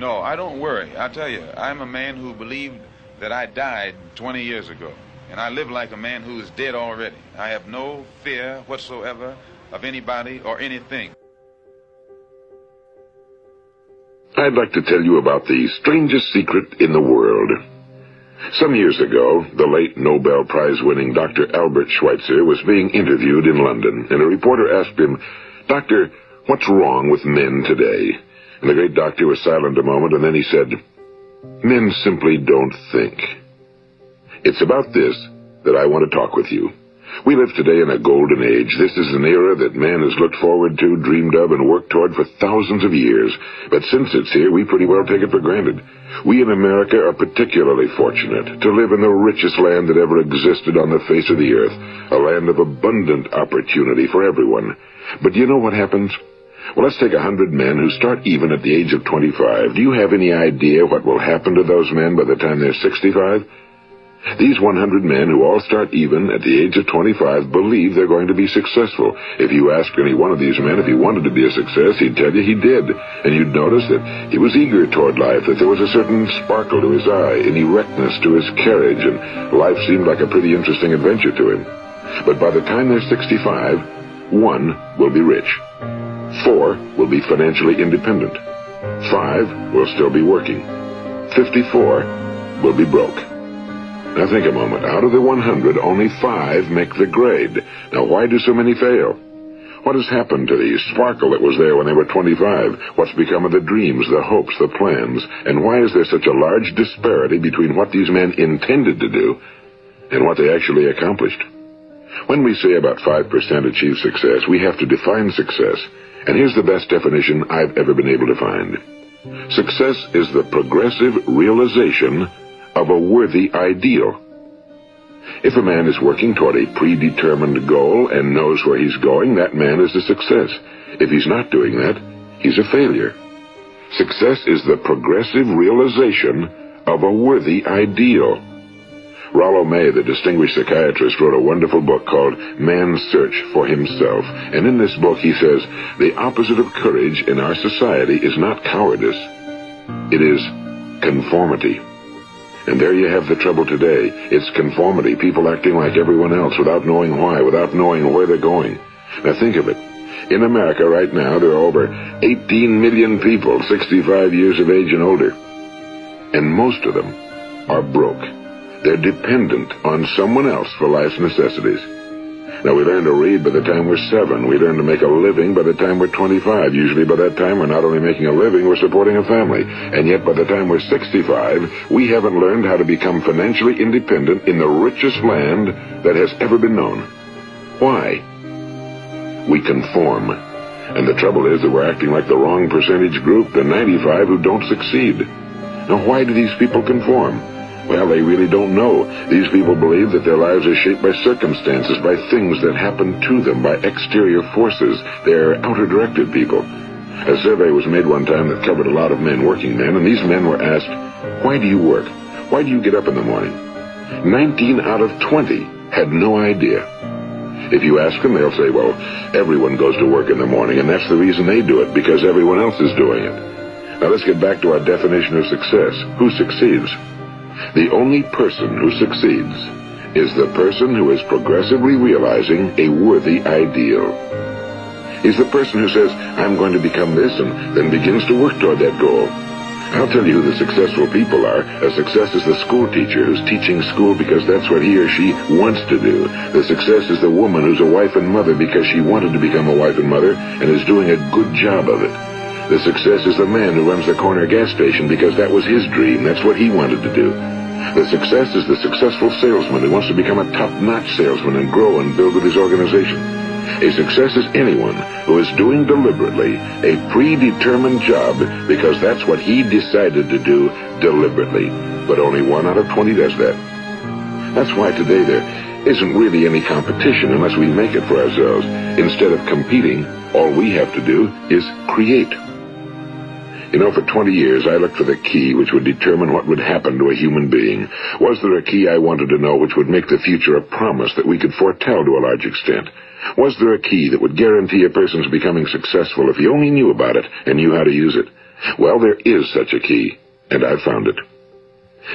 No, I don't worry. I tell you, I'm a man who believed that I died 20 years ago, and I live like a man who is dead already. I have no fear whatsoever of anybody or anything. I'd like to tell you about the strangest secret in the world. Some years ago, the late Nobel Prize-winning Dr. Albert Schweitzer was being interviewed in London, and a reporter asked him, "Doctor, what's wrong with men today?" And the great doctor was silent a moment, and then he said, "Men simply don't think." It's about this that I want to talk with you. We live today in a golden age. This is an era that man has looked forward to, dreamed of, and worked toward for thousands of years. But since it's here, we pretty well take it for granted. We in America are particularly fortunate to live in the richest land that ever existed on the face of the earth, a land of abundant opportunity for everyone. But do you know what happens? Well, let's take 100 men who start even at the age of 25. Do you have any idea what will happen to those men by the time they're 65? These 100 men who all start even at the age of 25 believe they're going to be successful. If you asked any one of these men if he wanted to be a success, he'd tell you he did. And you'd notice that he was eager toward life, that there was a certain sparkle to his eye, an erectness to his carriage, and life seemed like a pretty interesting adventure to him. But by the time they're 65, 1 will be rich. 4 will be financially independent. 5 will still be working. 54 will be broke. Now think a moment. Out of the 100, only 5 make the grade. Now why do so many fail? What has happened to the sparkle that was there when they were 25? What's become of the dreams, the hopes, the plans? And why is there such a large disparity between what these men intended to do and what they actually accomplished? When we say about 5% achieve success, we have to define success. And here's the best definition I've ever been able to find. Success is the progressive realization of a worthy ideal. If a man is working toward a predetermined goal and knows where he's going, that man is a success. If he's not doing that, he's a failure. Success is the progressive realization of a worthy ideal. Rollo May, the distinguished psychiatrist, wrote a wonderful book called Man's Search for Himself. And in this book he says, the opposite of courage in our society is not cowardice. It is conformity. And there you have the trouble today. It's conformity, people acting like everyone else without knowing why, without knowing where they're going. Now think of it. In America right now, there are over 18 million people 65 years of age and older. And most of them are broke. They're dependent on someone else for life's necessities. Now, we learn to read by the time we're 7. We learn to make a living by the time we're 25. Usually by that time, we're not only making a living, we're supporting a family. And yet by the time we're 65, we haven't learned how to become financially independent in the richest land that has ever been known. Why? We conform. And the trouble is that we're acting like the wrong percentage group, the 95 who don't succeed. Now, why do these people conform? Well, they really don't know. These people believe that their lives are shaped by circumstances, by things that happen to them, by exterior forces. They're outer-directed people. A survey was made one time that covered a lot of men, working men, and these men were asked, why do you work? Why do you get up in the morning? 19 out of 20 had no idea. If you ask them, they'll say, well, everyone goes to work in the morning, and that's the reason they do it, because everyone else is doing it. Now let's get back to our definition of success. Who succeeds? The only person who succeeds is the person who is progressively realizing a worthy ideal. He's the person who says, I'm going to become this, and then begins to work toward that goal. I'll tell you who the successful people are. A success is the school teacher who's teaching school because that's what he or she wants to do. The success is the woman who's a wife and mother because she wanted to become a wife and mother and is doing a good job of it. The success is the man who runs the corner gas station because that was his dream. That's what he wanted to do. The success is the successful salesman who wants to become a top-notch salesman and grow and build with his organization. A success is anyone who is doing deliberately a predetermined job because that's what he decided to do deliberately. But only 1 out of 20 does that. That's why today there isn't really any competition unless we make it for ourselves. Instead of competing, all we have to do is create. You know, for 20 years, I looked for the key which would determine what would happen to a human being. Was there a key I wanted to know which would make the future a promise that we could foretell to a large extent? Was there a key that would guarantee a person's becoming successful if he only knew about it and knew how to use it? Well, there is such a key, and I've found it.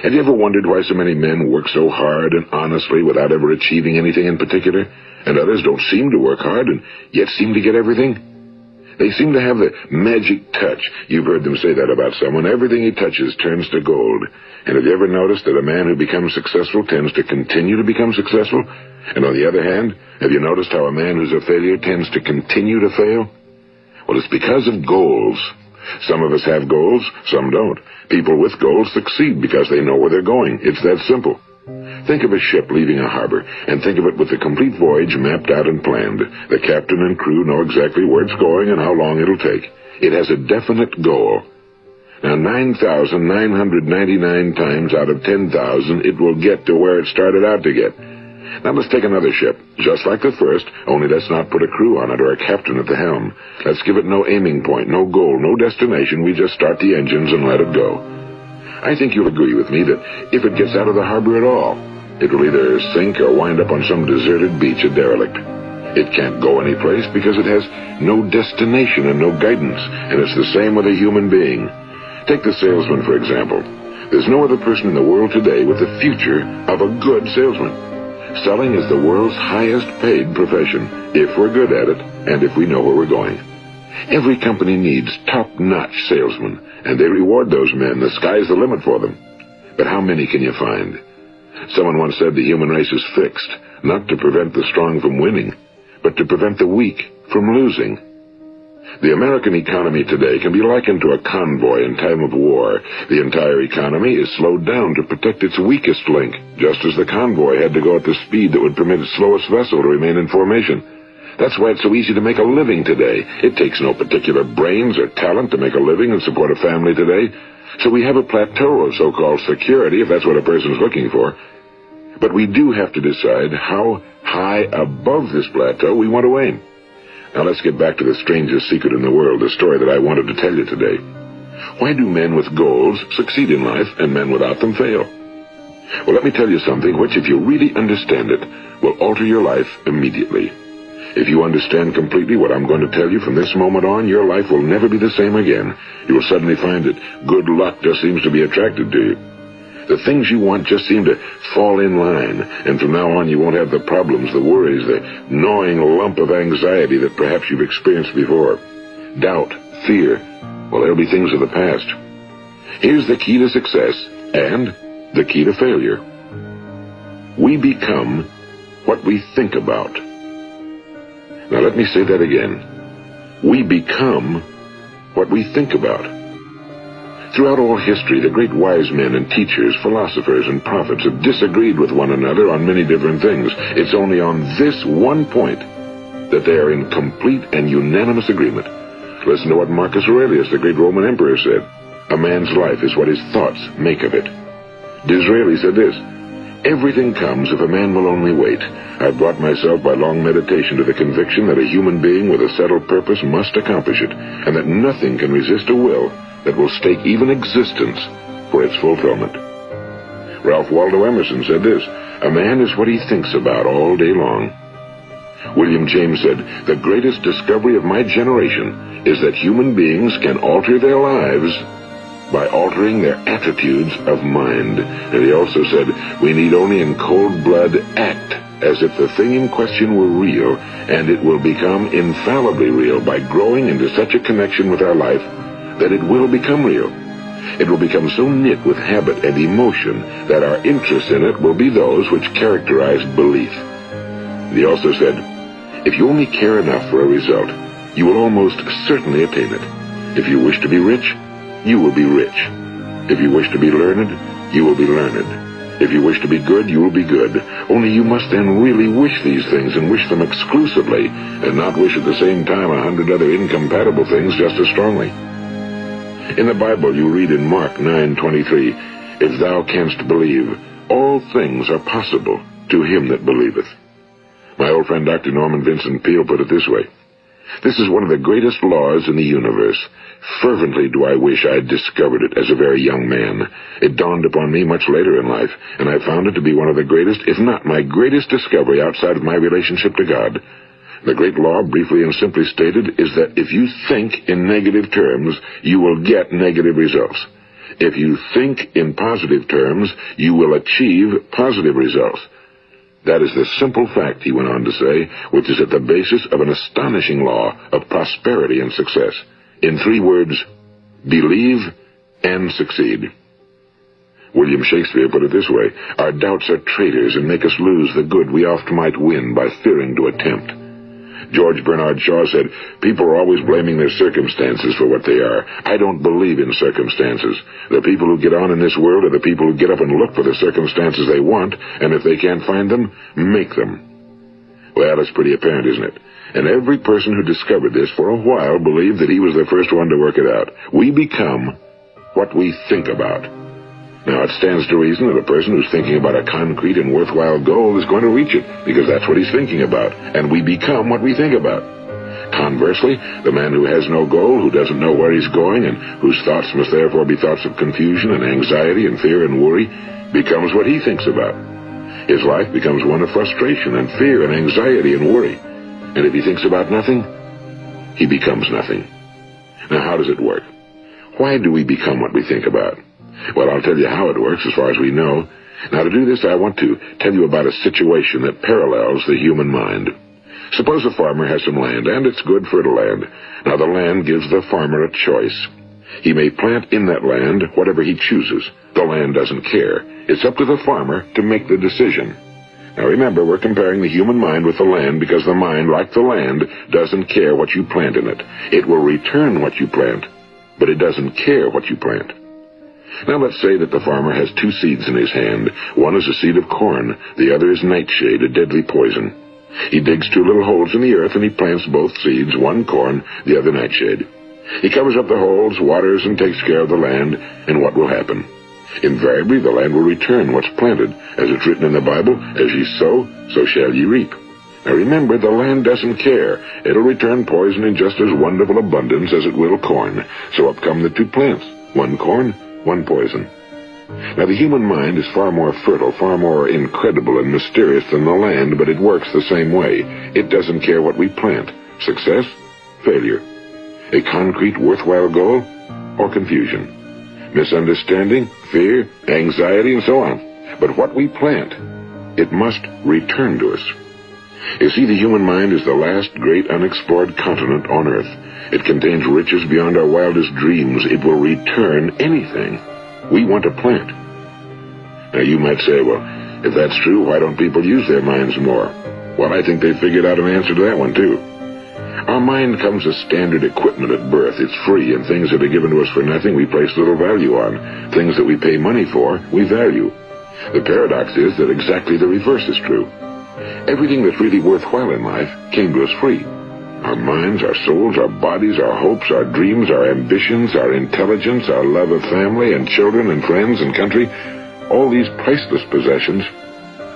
Have you ever wondered why so many men work so hard and honestly without ever achieving anything in particular, and others don't seem to work hard and yet seem to get everything? They seem to have the magic touch. You've heard them say that about someone. Everything he touches turns to gold. And have you ever noticed that a man who becomes successful tends to continue to become successful? And on the other hand, have you noticed how a man who's a failure tends to continue to fail? Well, it's because of goals. Some of us have goals, some don't. People with goals succeed because they know where they're going. It's that simple. Think of a ship leaving a harbor, and think of it with the complete voyage mapped out and planned. The captain and crew know exactly where it's going and how long it'll take. It has a definite goal. Now, 9,999 times out of 10,000, it will get to where it started out to get. Now, let's take another ship, just like the first, only let's not put a crew on it or a captain at the helm. Let's give it no aiming point, no goal, no destination. We just start the engines and let it go. I think you'll agree with me that if it gets out of the harbor at all, it will either sink or wind up on some deserted beach, a derelict. It can't go anyplace because it has no destination and no guidance, and it's the same with a human being. Take the salesman, for example. There's no other person in the world today with the future of a good salesman. Selling is the world's highest paid profession, if we're good at it and if we know where we're going. Every company needs top-notch salesmen, and they reward those men. The sky's the limit for them. But how many can you find? Someone once said the human race is fixed, not to prevent the strong from winning, but to prevent the weak from losing. The American economy today can be likened to a convoy in time of war. The entire economy is slowed down to protect its weakest link, just as the convoy had to go at the speed that would permit its slowest vessel to remain in formation. That's why it's so easy to make a living today. It takes no particular brains or talent to make a living and support a family today. So we have a plateau of so-called security, if that's what a person's looking for. But we do have to decide how high above this plateau we want to aim. Now let's get back to the strangest secret in the world, the story that I wanted to tell you today. Why do men with goals succeed in life and men without them fail? Well, let me tell you something which, if you really understand it, will alter your life immediately. If you understand completely what I'm going to tell you from this moment on, your life will never be the same again. You will suddenly find that good luck just seems to be attracted to you. The things you want just seem to fall in line, and from now on you won't have the problems, the worries, the gnawing lump of anxiety that perhaps you've experienced before. Doubt, fear, well, they'll be things of the past. Here's the key to success and the key to failure. We become what we think about. Now let me say that again. We become what we think about. Throughout all history, the great wise men and teachers, philosophers and prophets have disagreed with one another on many different things. It's only on this one point that they are in complete and unanimous agreement. Listen to what Marcus Aurelius, the great Roman emperor, said. A man's life is what his thoughts make of it. Disraeli said this: everything comes if a man will only wait. I've brought myself by long meditation to the conviction that a human being with a settled purpose must accomplish it, and that nothing can resist a will that will stake even existence for its fulfillment. Ralph Waldo Emerson said this: a man is what he thinks about all day long. William James said, the greatest discovery of my generation is that human beings can alter their lives by altering their attitudes of mind. And he also said, we need only in cold blood act as if the thing in question were real, and it will become infallibly real by growing into such a connection with our life that it will become real. It will become so knit with habit and emotion that our interest in it will be those which characterize belief. He also said, if you only care enough for a result, you will almost certainly attain it. If you wish to be rich, you will be rich. If you wish to be learned, you will be learned. If you wish to be good, you will be good. Only you must then really wish these things, and wish them exclusively, and not wish at the same time 100 other incompatible things just as strongly. In the Bible you read in Mark 9:23, if thou canst believe, all things are possible to him that believeth. My old friend Dr. Norman Vincent Peale put it this way: this is one of the greatest laws in the universe. Fervently do I wish I had discovered it as a very young man. It dawned upon me much later in life, and I found it to be one of the greatest, if not my greatest discovery outside of my relationship to God. The great law, briefly and simply stated, is that if you think in negative terms, you will get negative results. If you think in positive terms, you will achieve positive results. That is the simple fact, he went on to say, which is at the basis of an astonishing law of prosperity and success. In 3 words, believe and succeed. William Shakespeare put it this way: our doubts are traitors and make us lose the good we oft might win by fearing to attempt. George Bernard Shaw said, people are always blaming their circumstances for what they are. I don't believe in circumstances. The people who get on in this world are the people who get up and look for the circumstances they want, and if they can't find them, make them. Well, it's pretty apparent, isn't it? And every person who discovered this for a while believed that he was the first one to work it out. We become what we think about. Now, it stands to reason that a person who's thinking about a concrete and worthwhile goal is going to reach it, because that's what he's thinking about, and we become what we think about. Conversely, the man who has no goal, who doesn't know where he's going, and whose thoughts must therefore be thoughts of confusion and anxiety and fear and worry, becomes what he thinks about. His life becomes one of frustration and fear and anxiety and worry. And if he thinks about nothing, he becomes nothing. Now, how does it work? Why do we become what we think about? Well, I'll tell you how it works as far as we know. Now, to do this, I want to tell you about a situation that parallels the human mind. Suppose a farmer has some land, and it's good fertile land. Now, the land gives the farmer a choice. He may plant in that land whatever he chooses. The land doesn't care. It's up to the farmer to make the decision. Now, remember, we're comparing the human mind with the land because the mind, like the land, doesn't care what you plant in it. It will return what you plant, but it doesn't care what you plant. Now let's say that the farmer has 2 seeds in his hand. One is a seed of corn. The other is nightshade, a deadly poison. He digs 2 little holes in the earth and he plants both seeds, one corn, the other nightshade. He covers up the holes, waters, and takes care of the land, and what will happen? Invariably, the land will return what's planted. As it's written in the Bible, as ye sow, so shall ye reap. Now remember, the land doesn't care. It'll return poison in just as wonderful abundance as it will corn. So up come the 2 plants, one corn, one poison. Now, the human mind is far more fertile, far more incredible and mysterious than the land, but it works the same way. It doesn't care what we plant. Success, failure. A concrete, worthwhile goal, or confusion. Misunderstanding, fear, anxiety, and so on. But what we plant, it must return to us. You see, the human mind is the last great unexplored continent on Earth. It contains riches beyond our wildest dreams. It will return anything we want to plant. Now, you might say, well, if that's true, why don't people use their minds more? Well, I think they figured out an answer to that one, too. Our mind comes as standard equipment at birth. It's free, and things that are given to us for nothing we place little value on. Things that we pay money for, we value. The paradox is that exactly the reverse is true. Everything that's really worthwhile in life came to us free. Our minds, our souls, our bodies, our hopes, our dreams, our ambitions, our intelligence, our love of family and children and friends and country, all these priceless possessions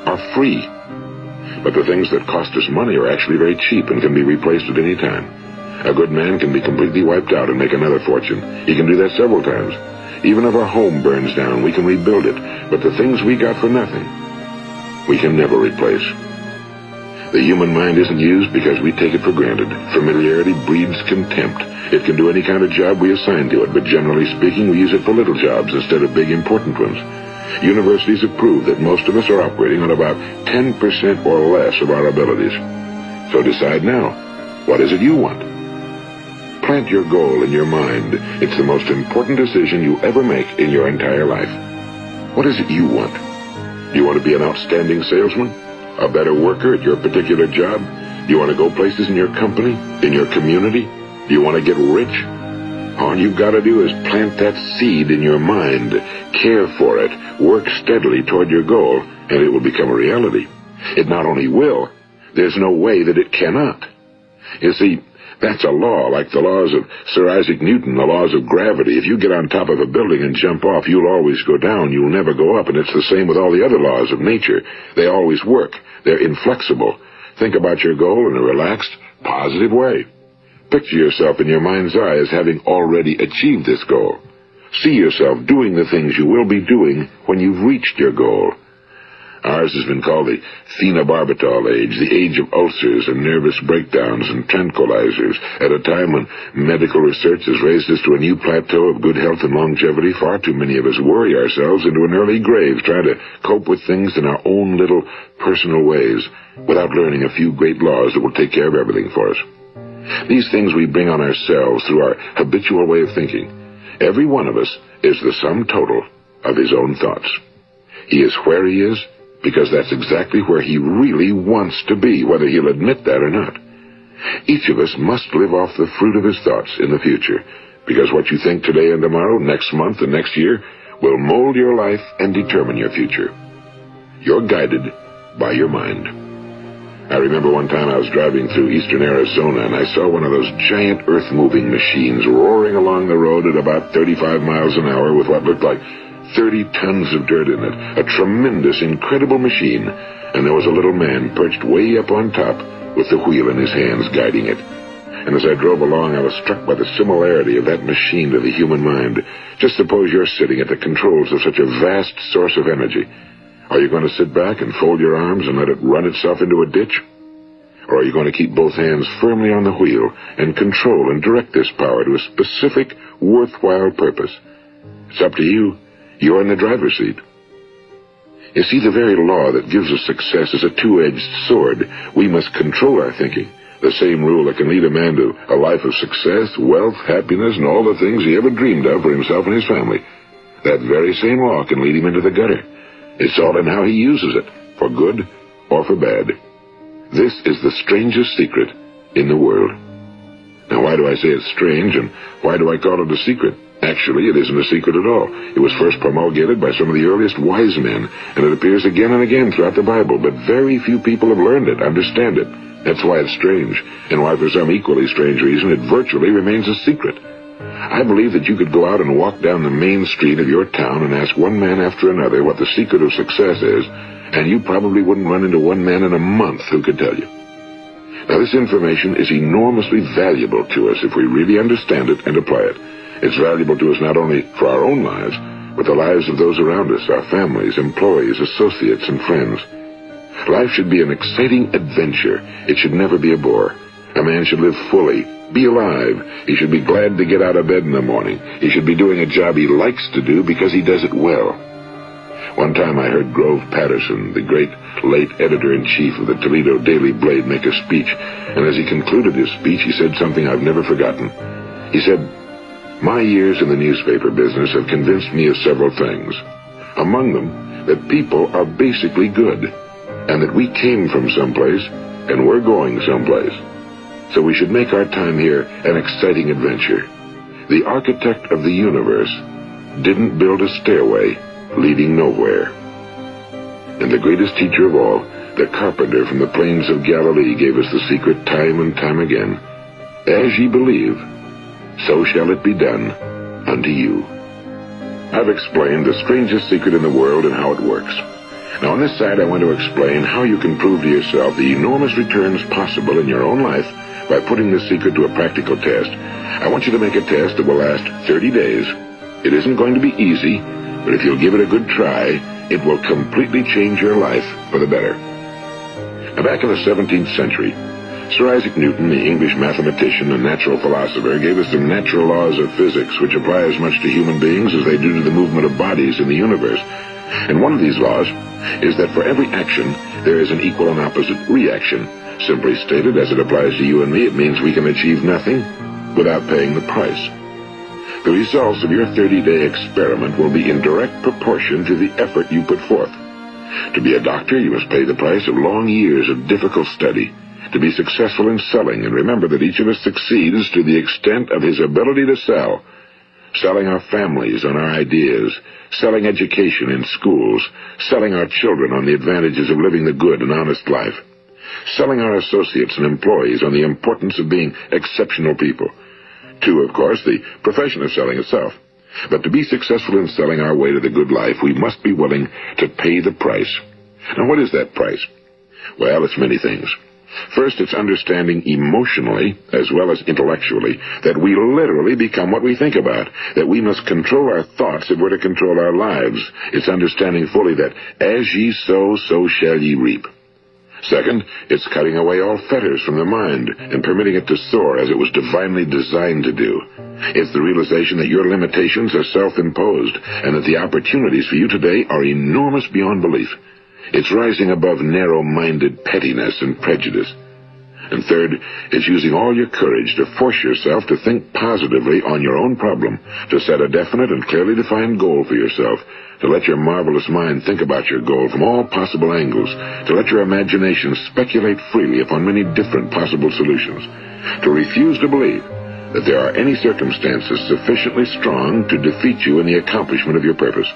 are free. But the things that cost us money are actually very cheap and can be replaced at any time. A good man can be completely wiped out and make another fortune. He can do that several times. Even if our home burns down, we can rebuild it. But the things we got for nothing, we can never replace. The human mind isn't used because we take it for granted. Familiarity breeds contempt. It can do any kind of job we assign to it, but generally speaking, we use it for little jobs instead of big, important ones. Universities have proved that most of us are operating on about 10% or less of our abilities. So decide now, what is it you want? Plant your goal in your mind. It's the most important decision you ever make in your entire life. What is it you want? Do you want to be an outstanding salesman? A better worker at your particular job? Do you want to go places in your company? In your community? Do you want to get rich? All you've got to do is plant that seed in your mind, care for it, work steadily toward your goal, and it will become a reality. It not only will, there's no way that it cannot. You see, that's a law, like the laws of Sir Isaac Newton, the laws of gravity. If you get on top of a building and jump off, you'll always go down. You'll never go up, and it's the same with all the other laws of nature. They always work. They're inflexible. Think about your goal in a relaxed, positive way. Picture yourself in your mind's eye as having already achieved this goal. See yourself doing the things you will be doing when you've reached your goal. Ours has been called the phenobarbital age, the age of ulcers and nervous breakdowns and tranquilizers. At a time when medical research has raised us to a new plateau of good health and longevity, far too many of us worry ourselves into an early grave trying to cope with things in our own little personal ways without learning a few great laws that will take care of everything for us. These things we bring on ourselves through our habitual way of thinking. Every one of us is the sum total of his own thoughts. He is where he is because that's exactly where he really wants to be, whether he'll admit that or not. Each of us must live off the fruit of his thoughts in the future, because what you think today and tomorrow, next month and next year, will mold your life and determine your future. You're guided by your mind. I remember one time I was driving through eastern Arizona, and I saw one of those giant earth-moving machines roaring along the road at about 35 miles an hour with what looked like 30 tons of dirt in it. A tremendous, incredible machine. And there was a little man perched way up on top with the wheel in his hands guiding it. And as I drove along, I was struck by the similarity of that machine to the human mind. Just suppose you're sitting at the controls of such a vast source of energy. Are you going to sit back and fold your arms and let it run itself into a ditch? Or are you going to keep both hands firmly on the wheel and control and direct this power to a specific, worthwhile purpose? It's up to you. You're in the driver's seat. You see, the very law that gives us success is a two-edged sword. We must control our thinking. The same rule that can lead a man to a life of success, wealth, happiness, and all the things he ever dreamed of for himself and his family. That very same law can lead him into the gutter. It's all in how he uses it, for good or for bad. This is the strangest secret in the world. Now, why do I say it's strange, and why do I call it a secret? Actually, it isn't a secret at all. It was first promulgated by some of the earliest wise men, and it appears again and again throughout the Bible, but very few people have learned it, understand it. That's why it's strange, and why for some equally strange reason it virtually remains a secret. I believe that you could go out and walk down the main street of your town and ask one man after another what the secret of success is, and you probably wouldn't run into one man in a month who could tell you. Now, this information is enormously valuable to us if we really understand it and apply it. It's valuable to us not only for our own lives, but the lives of those around us, our families, employees, associates, and friends. Life should be an exciting adventure. It should never be a bore. A man should live fully, be alive. He should be glad to get out of bed in the morning. He should be doing a job he likes to do because he does it well. One time I heard Grove Patterson, the great late editor-in-chief of the Toledo Daily Blade, make a speech, and as he concluded his speech, he said something I've never forgotten. He said, "My years in the newspaper business have convinced me of several things. Among them, that people are basically good, and that we came from someplace, and we're going someplace. So we should make our time here an exciting adventure. The architect of the universe didn't build a stairway leading nowhere." And the greatest teacher of all, the carpenter from the plains of Galilee, gave us the secret time and time again. As ye believe, so shall it be done unto you. I've explained the strangest secret in the world and how it works. Now, on this side, I want to explain how you can prove to yourself the enormous returns possible in your own life by putting this secret to a practical test. I want you to make a test that will last 30 days. It isn't going to be easy, but if you'll give it a good try, it will completely change your life for the better. Now, back in the 17th century, Sir Isaac Newton, the English mathematician and natural philosopher, gave us the natural laws of physics, which apply as much to human beings as they do to the movement of bodies in the universe. And one of these laws is that for every action, there is an equal and opposite reaction. Simply stated, as it applies to you and me, it means we can achieve nothing without paying the price. The results of your 30-day experiment will be in direct proportion to the effort you put forth. To be a doctor, you must pay the price of long years of difficult study. To be successful in selling, and remember that each of us succeeds to the extent of his ability to sell. Selling our families on our ideas, selling education in schools, selling our children on the advantages of living the good and honest life, selling our associates and employees on the importance of being exceptional people. To, of course, the profession of selling itself. But to be successful in selling our way to the good life, we must be willing to pay the price. Now, what is that price? Well, it's many things. First, it's understanding emotionally, as well as intellectually, that we literally become what we think about, that we must control our thoughts if we're to control our lives. It's understanding fully that as ye sow, so shall ye reap. Second, it's cutting away all fetters from the mind and permitting it to soar as it was divinely designed to do. It's the realization that your limitations are self-imposed and that the opportunities for you today are enormous beyond belief. It's rising above narrow-minded pettiness and prejudice. And third, it's using all your courage to force yourself to think positively on your own problem, to set a definite and clearly defined goal for yourself, to let your marvelous mind think about your goal from all possible angles, to let your imagination speculate freely upon many different possible solutions, to refuse to believe that there are any circumstances sufficiently strong to defeat you in the accomplishment of your purpose,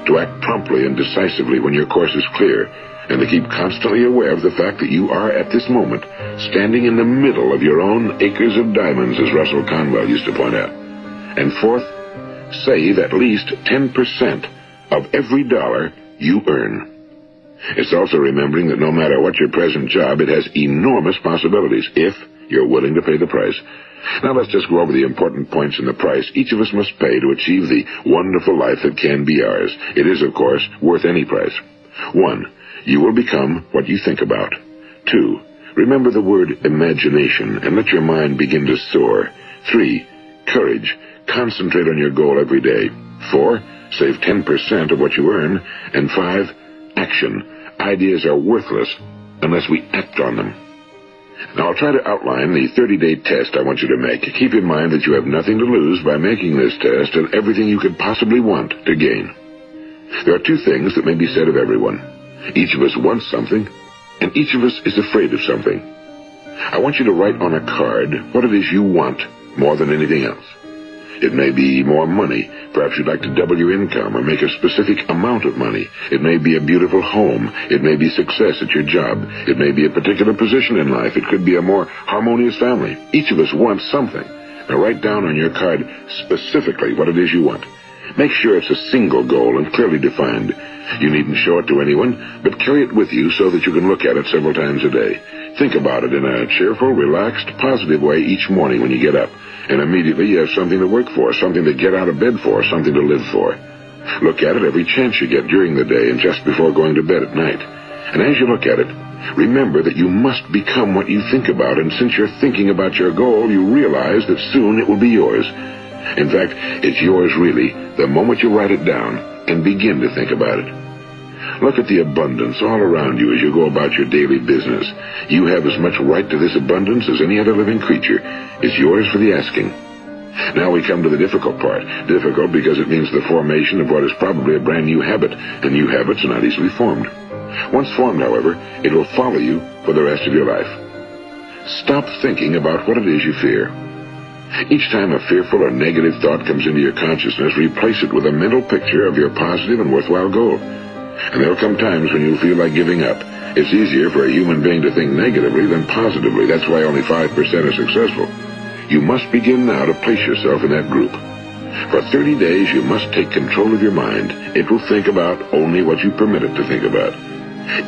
to act promptly and decisively when your course is clear, and to keep constantly aware of the fact that you are, at this moment, standing in the middle of your own acres of diamonds, as Russell Conwell used to point out. And fourth, save at least 10% of every dollar you earn. It's also remembering that no matter what your present job, it has enormous possibilities, if you're willing to pay the price. Now let's just go over the important points in the price each of us must pay to achieve the wonderful life that can be ours. It is, of course, worth any price. 1. You will become what you think about. 2. Remember the word imagination and let your mind begin to soar. 3. Courage. Concentrate on your goal every day. 4. Save 10% of what you earn. And 5. Action. Ideas are worthless unless we act on them. Now, I'll try to outline the 30-day test I want you to make. Keep in mind that you have nothing to lose by making this test and everything you could possibly want to gain. There are 2 things that may be said of everyone. Each of us wants something, and each of us is afraid of something. I want you to write on a card what it is you want more than anything else. It may be more money. Perhaps you'd like to double your income or make a specific amount of money. It may be a beautiful home. It may be success at your job. It may be a particular position in life. It could be a more harmonious family. Each of us wants something. Now write down on your card specifically what it is you want. Make sure it's a single goal and clearly defined. You needn't show it to anyone, but carry it with you so that you can look at it several times a day. Think about it in a cheerful, relaxed, positive way each morning when you get up. And immediately you have something to work for, something to get out of bed for, something to live for. Look at it every chance you get during the day and just before going to bed at night. And as you look at it, remember that you must become what you think about, and since you're thinking about your goal, you realize that soon it will be yours. In fact, it's yours really the moment you write it down and begin to think about it. Look at the abundance all around you as you go about your daily business. You have as much right to this abundance as any other living creature. It's yours for the asking. Now we come to the difficult part. Difficult because it means the formation of what is probably a brand new habit, and new habits are not easily formed. Once formed, however, it will follow you for the rest of your life. Stop thinking about what it is you fear. Each time a fearful or negative thought comes into your consciousness, replace it with a mental picture of your positive and worthwhile goal. And there'll come times when you'll feel like giving up. It's easier for a human being to think negatively than positively. That's why only 5% are successful. You must begin now to place yourself in that group. For 30 days, you must take control of your mind. It will think about only what you permit it to think about.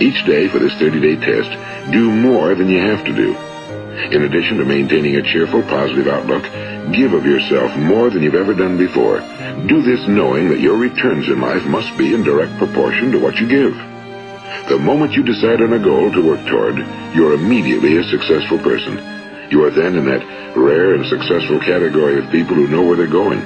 Each day for this 30-day test, do more than you have to do. In addition to maintaining a cheerful, positive outlook, give of yourself more than you've ever done before. Do this knowing that your returns in life must be in direct proportion to what you give. The moment you decide on a goal to work toward, you're immediately a successful person. You are then in that rare and successful category of people who know where they're going.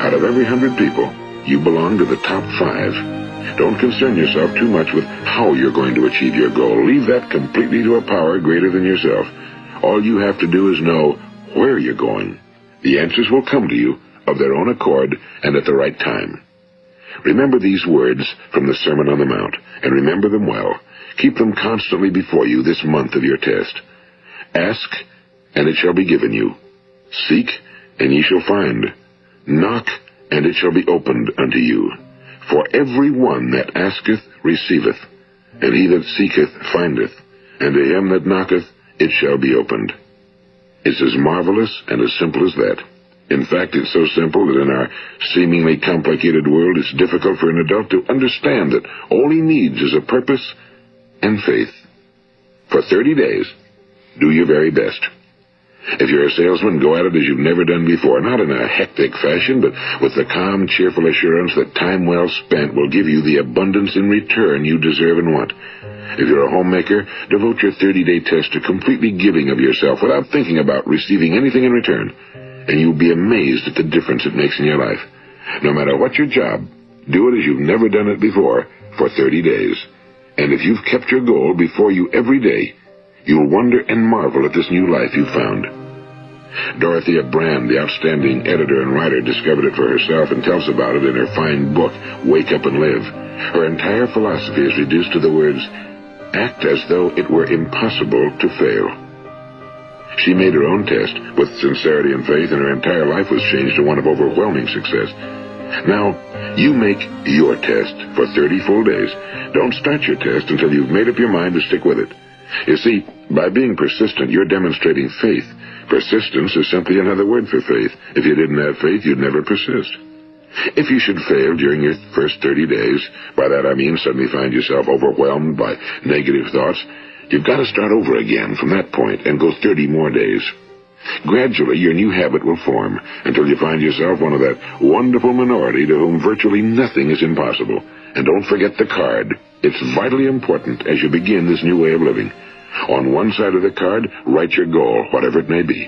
Out of every 100 people, you belong to the top 5. Don't concern yourself too much with how you're going to achieve your goal. Leave that completely to a power greater than yourself. All you have to do is know where you're going. The answers will come to you of their own accord and at the right time. Remember these words from the Sermon on the Mount, and remember them well. Keep them constantly before you this month of your test. Ask, and it shall be given you. Seek, and ye shall find. Knock, and it shall be opened unto you. For every one that asketh receiveth, and he that seeketh findeth, and to him that knocketh it shall be opened. It's as marvelous and as simple as that. In fact, it's so simple that in our seemingly complicated world, it's difficult for an adult to understand that all he needs is a purpose and faith. For 30 days, Do your very best. If you're a salesman, go at it as you've never done before, not in a hectic fashion, but with the calm, cheerful assurance that time well spent will give you the abundance in return you deserve and want. If you're a homemaker, devote your 30-day test to completely giving of yourself without thinking about receiving anything in return, and you'll be amazed at the difference it makes in your life. No matter what your job, do it as you've never done it before for 30 days. And if you've kept your goal before you every day, you'll wonder and marvel at this new life you've found. Dorothea Brand, the outstanding editor and writer, discovered it for herself and tells about it in her fine book, Wake Up and Live. Her entire philosophy is reduced to the words, act as though it were impossible to fail. She made her own test with sincerity and faith, and her entire life was changed to one of overwhelming success. Now, you make your test for 30 full days. Don't start your test until you've made up your mind to stick with it. You see, by being persistent, you're demonstrating faith. Persistence is simply another word for faith. If you didn't have faith, you'd never persist. If you should fail during your first 30 days, by that I mean suddenly find yourself overwhelmed by negative thoughts, you've got to start over again from that point and go 30 more days. Gradually, your new habit will form until you find yourself one of that wonderful minority to whom virtually nothing is impossible. And don't forget the card. It's vitally important as you begin this new way of living. On one side of the card, write your goal, whatever it may be.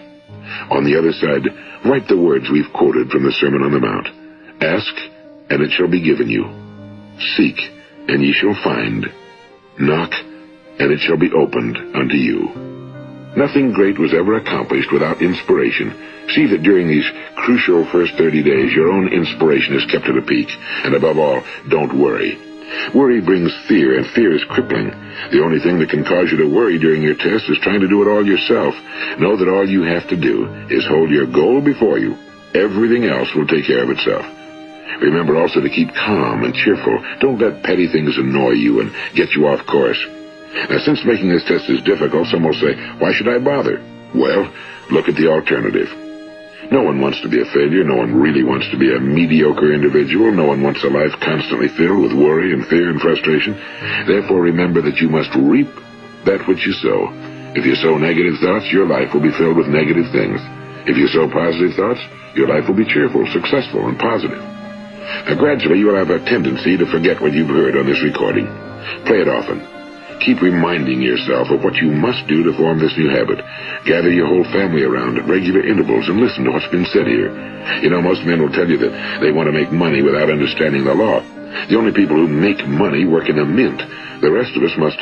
On the other side, write the words we've quoted from the Sermon on the Mount. Ask, and it shall be given you. Seek, and ye shall find. Knock, and it shall be opened unto you. Nothing great was ever accomplished without inspiration. See that during these crucial first 30 days, your own inspiration is kept at a peak. And above all, don't worry. Worry brings fear, and fear is crippling. The only thing that can cause you to worry during your test is trying to do it all yourself. Know that all you have to do is hold your goal before you. Everything else will take care of itself. Remember also to keep calm and cheerful. Don't let petty things annoy you and get you off course. Now, since making this test is difficult, some will say, why should I bother? Well, look at the alternative. No one wants to be a failure. No one really wants to be a mediocre individual. No one wants a life constantly filled with worry and fear and frustration. Therefore, remember that you must reap that which you sow. If you sow negative thoughts, your life will be filled with negative things. If you sow positive thoughts, your life will be cheerful, successful, and positive. Now, gradually, you will have a tendency to forget what you've heard on this recording. Play it often. Keep reminding yourself of what you must do to form this new habit. Gather your whole family around at regular intervals and listen to what's been said here. You know, most men will tell you that they want to make money without understanding the law. The only people who make money work in a mint. The rest of us must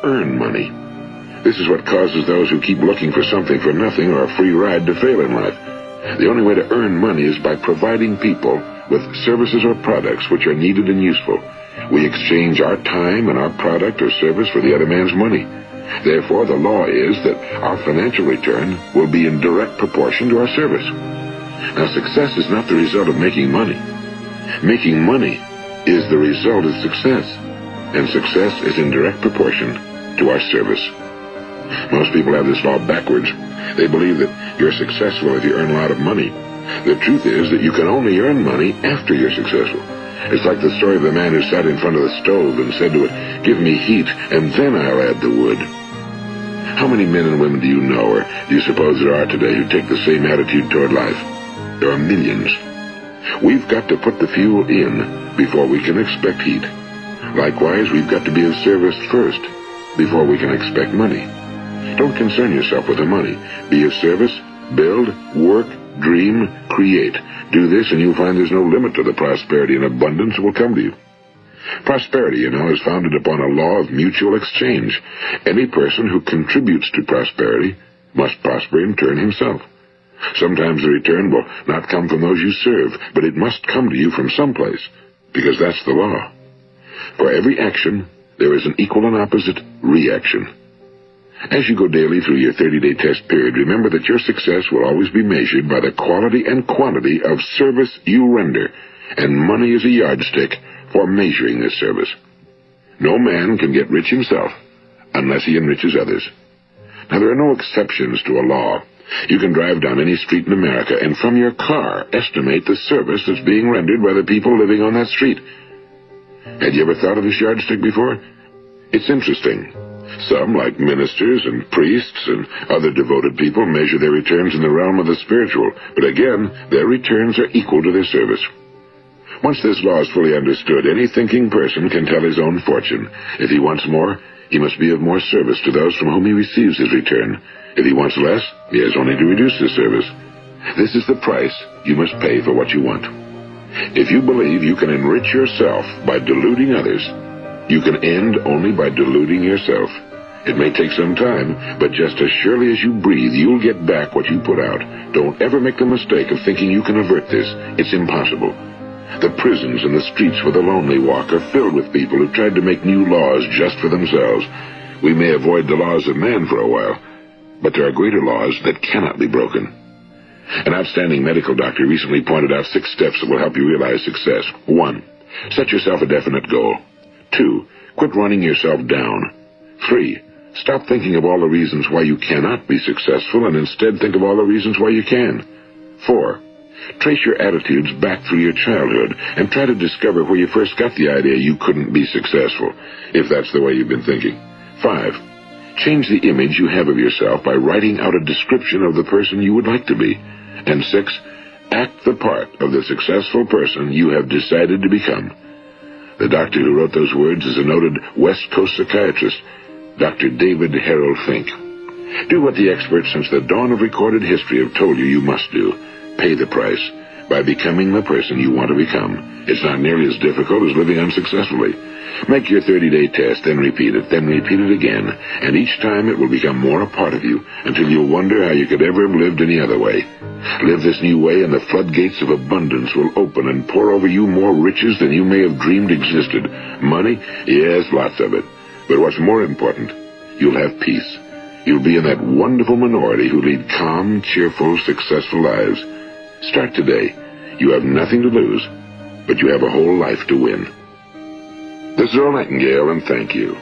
earn money. This is what causes those who keep looking for something for nothing or a free ride to fail in life. The only way to earn money is by providing people with services or products which are needed and useful. We exchange our time and our product or service for the other man's money. Therefore, the law is that our financial return will be in direct proportion to our service. Now, success is not the result of making money. Making money is the result of success, and success is in direct proportion to our service. Most people have this law backwards. They believe that you're successful if you earn a lot of money. The truth is that you can only earn money after you're successful. It's like the story of the man who sat in front of the stove and said to it, give me heat, and then I'll add the wood. How many men and women do you know, or do you suppose there are today, who take the same attitude toward life? There are millions. We've got to put the fuel in before we can expect heat. Likewise, we've got to be of service first before we can expect money. Don't concern yourself with the money. Be of service, build, work, dream, create. Do this, and you'll find there's no limit to the prosperity and abundance that will come to you. Prosperity, you know, is founded upon a law of mutual exchange. Any person who contributes to prosperity must prosper in turn himself. Sometimes the return will not come from those you serve, but it must come to you from someplace, because that's the law. For every action, there is an equal and opposite reaction. As you go daily through your 30-day test period, remember that your success will always be measured by the quality and quantity of service you render, and money is a yardstick for measuring this service. No man can get rich himself unless he enriches others. Now, there are no exceptions to a law. You can drive down any street in America and from your car estimate the service that's being rendered by the people living on that street. Had you ever thought of this yardstick before? It's interesting. Some, like ministers and priests and other devoted people, measure their returns in the realm of the spiritual, but again, their returns are equal to their service. Once this law is fully understood, any thinking person can tell his own fortune. If he wants more, he must be of more service to those from whom he receives his return. If he wants less, he has only to reduce his service. This is the price you must pay for what you want. If you believe you can enrich yourself by deluding others, you can end only by deluding yourself. It may take some time, but just as surely as you breathe, you'll get back what you put out. Don't ever make the mistake of thinking you can avert this. It's impossible. The prisons and the streets where the lonely walk are filled with people who tried to make new laws just for themselves. We may avoid the laws of man for a while, but there are greater laws that cannot be broken. An outstanding medical doctor recently pointed out 6 steps that will help you realize success. 1. Set yourself a definite goal. 2. Quit running yourself down. 3. Stop thinking of all the reasons why you cannot be successful and instead think of all the reasons why you can. 4. Trace your attitudes back through your childhood and try to discover where you first got the idea you couldn't be successful, if that's the way you've been thinking. 5. Change the image you have of yourself by writing out a description of the person you would like to be. And 6. Act the part of the successful person you have decided to become. The doctor who wrote those words is a noted West Coast psychiatrist, Dr. David Harold Fink. Do what the experts since the dawn of recorded history have told you you must do. Pay the price by becoming the person you want to become. It's not nearly as difficult as living unsuccessfully. Make your 30-day test, then repeat it again, and each time it will become more a part of you until you'll wonder how you could ever have lived any other way. Live this new way and the floodgates of abundance will open and pour over you more riches than you may have dreamed existed. Money? Yes, lots of it. But what's more important, you'll have peace. You'll be in that wonderful minority who lead calm, cheerful, successful lives. Start today. You have nothing to lose, but you have a whole life to win. This is Earl Nightingale, and thank you.